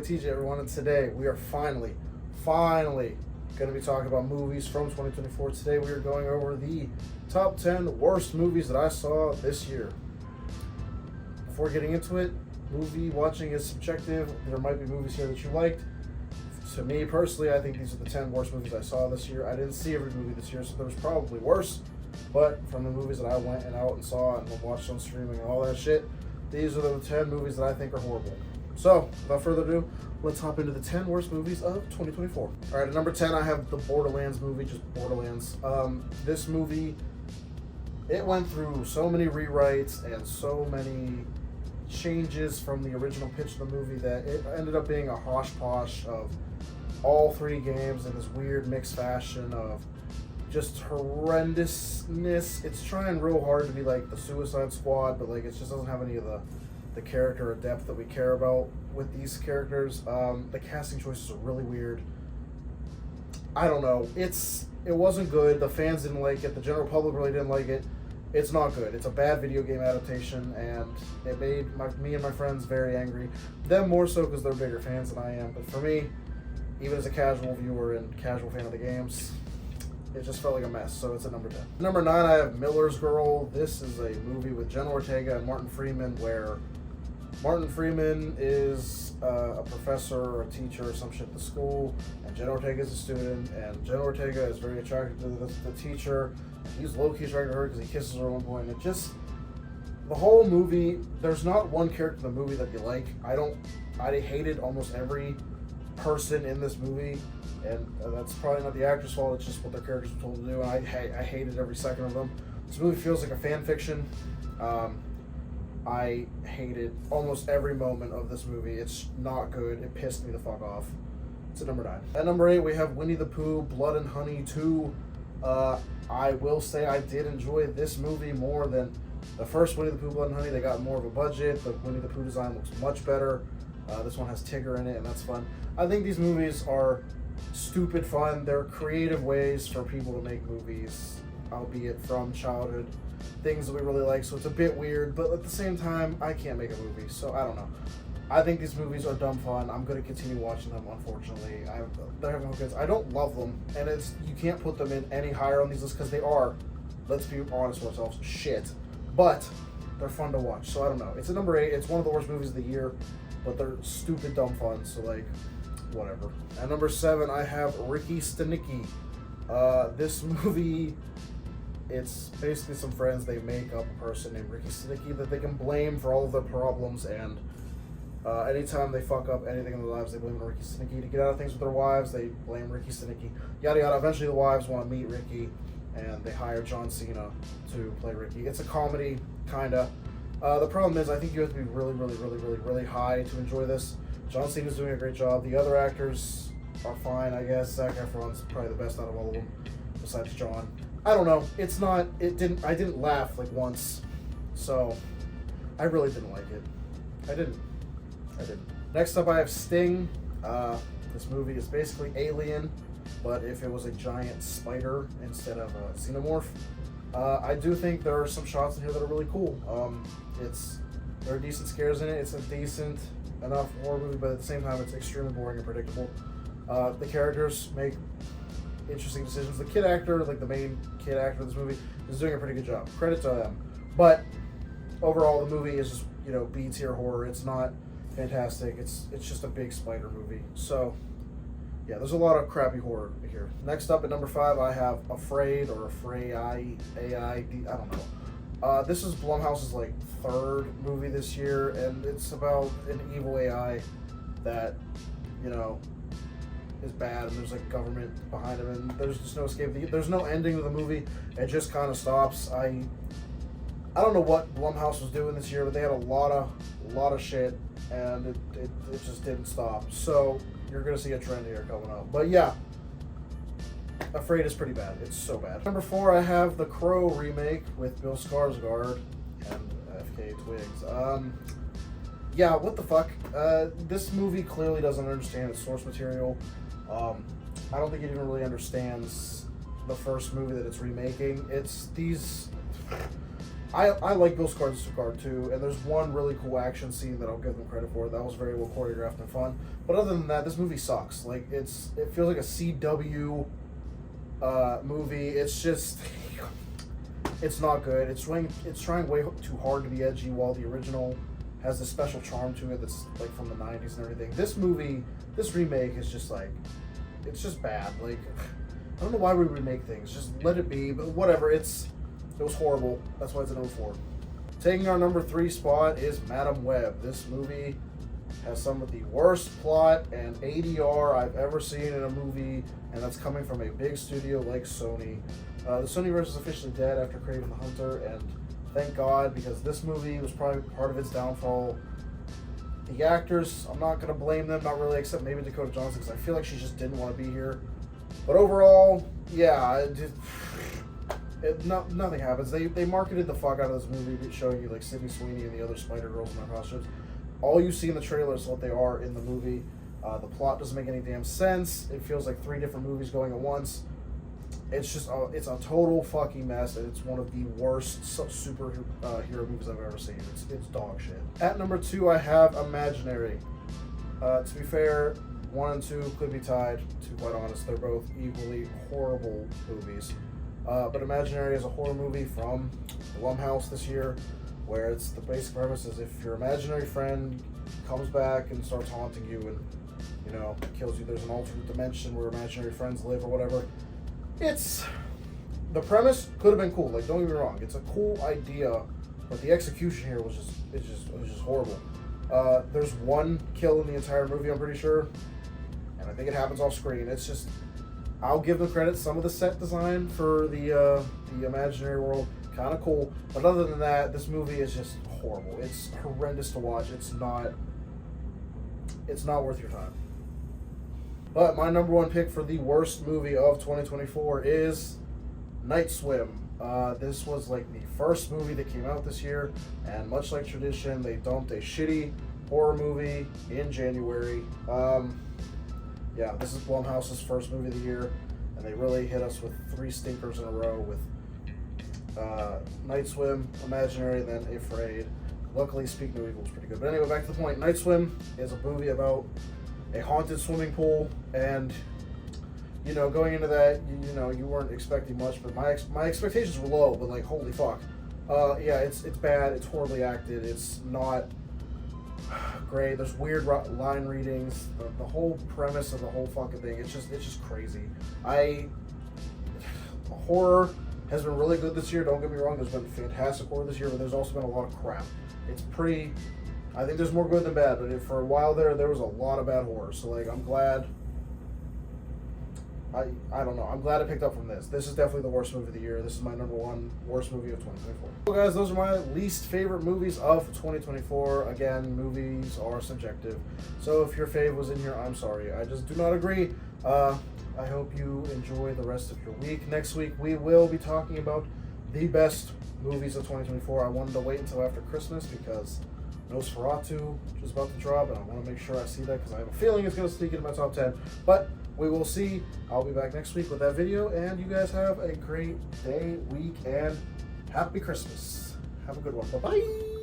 SkywayTj, everyone, and today we are finally going to be talking about movies from 2024. Today we are going over the top 10 worst movies that I saw this year. Before getting into it, movie watching is subjective. There might be movies here that you liked. To me personally, I think these are the 10 worst movies I saw this year. I didn't see every movie this year, so there was probably worse. But from the movies that I went out and saw and watched on streaming and all that shit, these are the 10 movies that I think are horrible. So, without further ado, let's hop into the 10 worst movies of 2024. Alright, at number 10, I have the Borderlands movie, just Borderlands. This movie, it went through so many rewrites and so many changes from the original pitch of the movie that it ended up being a hosh-posh of all three games in this weird mixed fashion of just horrendousness. It's trying real hard to be like the Suicide Squad, but like it just doesn't have any of the character or depth that we care about with these characters. The casting choices are really weird. I don't know. It wasn't good. The fans didn't like it. The general public really didn't like it. It's not good. It's a bad video game adaptation, and it made me and my friends very angry. Them more so because they're bigger fans than I am. But for me, even as a casual viewer and casual fan of the games, it just felt like a mess, so it's at number 10. Number 9, I have Miller's Girl. This is a movie with Jenna Ortega and Martin Freeman where Martin Freeman is a professor or a teacher or some shit at the school, and Jenna Ortega is a student, and Jenna Ortega is very attracted to the teacher. He's low-key attracted to her because he kisses her at one point, and it just, the whole movie, there's not one character in the movie that you like. I hated almost every person in this movie, and that's probably not the actor's fault, it's just what their characters were told to do, and I hated every second of them. This movie feels like a fan fiction. I hated almost every moment of this movie. It's not good. It pissed me the fuck off. It's at number 9. At number 8, we have Winnie the Pooh, Blood and Honey 2. I will say I did enjoy this movie more than the first Winnie the Pooh, Blood and Honey. They got more of a budget. The Winnie the Pooh design looks much better. This one has Tigger in it, and that's fun. I think these movies are stupid fun. They're creative ways for people to make movies, albeit from childhood things that we really like, so it's a bit weird, but at the same time, I can't make a movie, so I don't know. I think these movies are dumb fun. I'm going to continue watching them, unfortunately. They're having no kids. I don't love them, and you can't put them in any higher on these lists because they are, let's be honest with ourselves, shit. But they're fun to watch, so I don't know. It's at number 8. It's one of the worst movies of the year, but they're stupid dumb fun, so like, whatever. At number 7, I have Ricky Stenicki. This movie, it's basically some friends, they make up a person named Ricky Stenicki that they can blame for all of their problems, and anytime they fuck up anything in their lives, they blame it on Ricky Stenicki. To get out of things with their wives, they blame Ricky Stenicki. Yada yada. Eventually the wives want to meet Ricky, and they hire John Cena to play Ricky. It's a comedy, kinda. The problem is, I think you have to be really high to enjoy this. John Cena's doing a great job. The other actors are fine, I guess. Zac Efron's probably the best out of all of them, besides John. I don't know. I didn't laugh like once, so I really didn't like it. I didn't. Next up, I have Sting. This movie is basically Alien, but if it was a giant spider instead of a xenomorph. I do think there are some shots in here that are really cool. There are decent scares in it. It's a decent enough horror movie, but at the same time, it's extremely boring and predictable. The characters make interesting decisions. The kid actor, like the main kid actor of this movie, is doing a pretty good job. Credit to them. But overall, the movie is just, B-tier horror. It's not fantastic. It's just a big spider movie. So, yeah, there's a lot of crappy horror here. Next up at number 5, I have Afraid, or I don't know. This is Blumhouse's like 3rd movie this year, and it's about an evil AI that, is bad, and there's like government behind him, and there's just no escape. There's no ending to the movie. It just kind of stops. I don't know what Blumhouse was doing this year, but they had a lot of shit, and it just didn't stop. So you're gonna see a trend here coming up. But yeah, Afraid is pretty bad. It's so bad. Number 4, I have The Crow remake with Bill Skarsgård and FK Twigs. Yeah, what the fuck? This movie clearly doesn't understand its source material. I don't think it even really understands the first movie that it's remaking. I like Bill Skarsgård too, and there's one really cool action scene that I'll give them credit for. That was very well choreographed and fun. But other than that, this movie sucks. Like it feels like a CW movie. It's just it's not good. It's trying way too hard to be edgy, while the original has this special charm to it that's like from the 90s and everything. This remake is just like, it's just bad. Like, I don't know why we remake things. Just let it be. But whatever. It was horrible. That's why it's an 04. Taking our number 3 spot is Madam Web. This movie has some of the worst plot and ADR I've ever seen in a movie, and that's coming from a big studio like Sony. The Sonyverse is officially dead after Kraven the Hunter, and thank God, because this movie was probably part of its downfall. The actors, I'm not going to blame them, not really, except maybe Dakota Johnson, because I feel like she just didn't want to be here. But overall, yeah, nothing happens. They marketed the fuck out of this movie, showing you like Sydney Sweeney and the other Spider-Girls in their costumes. All you see in the trailer is what they are in the movie. The plot doesn't make any damn sense. It feels like 3 different movies going at once. It's just it's a total fucking mess, and it's one of the worst superhero movies I've ever seen. It's dog shit. At number 2, I have Imaginary. To be fair, 1 and 2 could be tied, to be quite honest. They're both equally horrible movies. But Imaginary is a horror movie from Blumhouse this year, where it's the basic premise is if your imaginary friend comes back and starts haunting you and, you know, kills you, there's an alternate dimension where imaginary friends live or whatever. The premise could have been cool. Like, don't get me wrong, it's a cool idea, but the execution here was just horrible. There's 1 kill in the entire movie, I'm pretty sure, and I think it happens off screen. It's just, I'll give them credit. Some of the set design for the imaginary world, kind of cool, but other than that, this movie is just horrible. It's horrendous to watch. It's not worth your time. But my number 1 pick for the worst movie of 2024 is Night Swim. This was like the first movie that came out this year, and much like tradition, they dumped a shitty horror movie in January. Yeah, this is Blumhouse's first movie of the year, and they really hit us with 3 stinkers in a row with Night Swim, Imaginary, and then Afraid. Luckily, Speak No Evil was pretty good. But anyway, back to the point. Night Swim is a movie about a haunted swimming pool, and you know, going into that, you know, you weren't expecting much, but my expectations were low. But like, holy fuck, yeah, it's bad. It's horribly acted. It's not great. There's weird line readings. The whole premise of the whole fucking thing, it's just crazy. Horror has been really good this year. Don't get me wrong. There's been fantastic horror this year, but there's also been a lot of crap. I think there's more good than bad, but for a while there was a lot of bad horror. So like, I'm glad. I don't know. I'm glad I picked up from this. This is definitely the worst movie of the year. This is my number 1 worst movie of 2024. Well, guys, those are my least favorite movies of 2024. Again, movies are subjective. So if your fave was in here, I'm sorry. I just do not agree. I hope you enjoy the rest of your week. Next week, we will be talking about the best movies of 2024. I wanted to wait until after Christmas because Nosferatu is about to drop, and I want to make sure I see that because I have a feeling it's going to sneak into my top 10. But we will see. I'll be back next week with that video, and you guys have a great day, week, and happy Christmas. Have a good one. Bye-bye.